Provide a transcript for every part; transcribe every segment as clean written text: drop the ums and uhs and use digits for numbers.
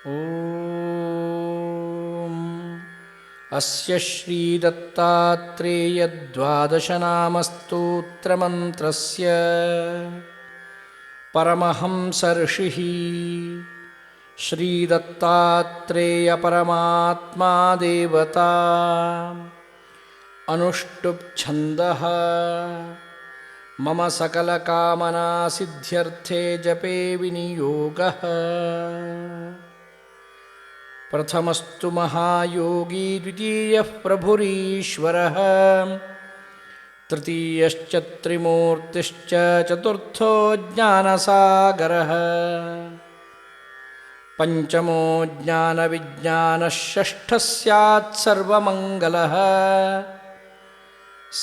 ॐ अस्य श्रीदत्तात्रेयद्वादशनामस्तोत्रमन्त्रस्य परमहंसऋषिः श्रीदत्तात्रेयपरमात्मा देवता अनुष्टुप्छन्दः मम सकलकामनासिद्ध्यर्थे जपे विनियोगः। प्रथमस्तु महायोगी द्वितीयः प्रभुरीश्वरः तृतीयश्च त्रिमूर्तिश्च चतुर्थो ज्ञानसागरः पंचमो ज्ञानविज्ञानः षष्ठः स्यात् सर्वमङ्गलः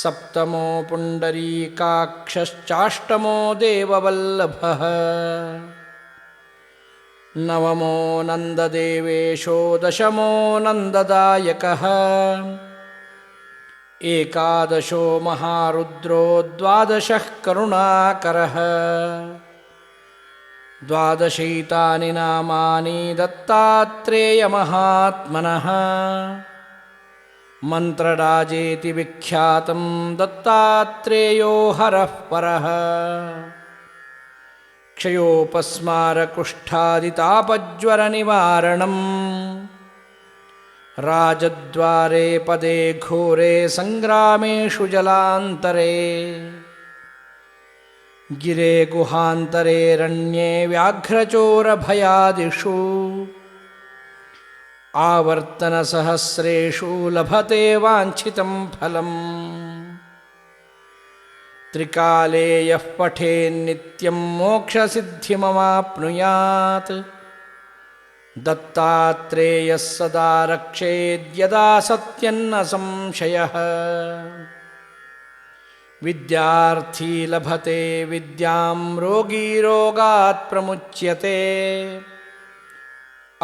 सप्तमो पुण्डरीकाक्षश्चाष्टमो देववल्लभः नवमो नन्ददेवेशो दशमो नन्ददायकः एकादशो महारुद्रो द्वादशः करुणाकरः द्वादशैतानि नामानि दत्तात्रेयमहात्मनः मन्त्रराजेति विख्यातं दत्तात्रेयो हरः परः क्षयोपस्मारकुष्ठादितापज्वरनिवारणम् राजद्वारे पदे घोरे सङ्ग्रामेषु जलान्तरे गिरे गुहान्तरे रण्ये व्याघ्रचोरभयादिषु आवर्तनसहस्रेषु लभते वाञ्छितं फलम् त्रिकाले यः पठेन्नित्यं मोक्षसिद्धिमवाप्नुयात् दत्तात्रेयः सदा रक्षेद्यदा सत्यन्न संशयः विद्यार्थी लभते विद्यां रोगी रोगात् प्रमुच्यते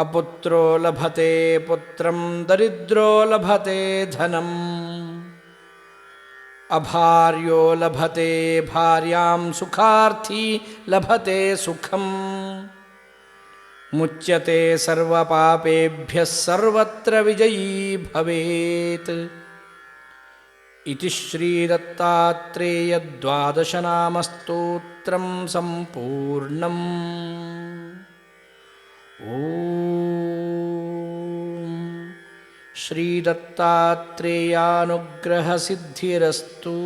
अपुत्रो लभते पुत्रं दरिद्रो लभते धनम् अभार्यो लभते भार्यां सुखार्थी लभते सुखम् मुच्यते सर्वपापेभ्यः सर्वत्र विजयी भवेत् इति श्रीदत्तात्रेयद्वादशनामस्तोत्रं सम्पूर्णम्। ॐ श्रीदत्तात्रेयानुग्रहसिद्धिरस्तु।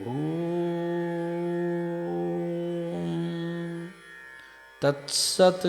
ॐ तत्सत्।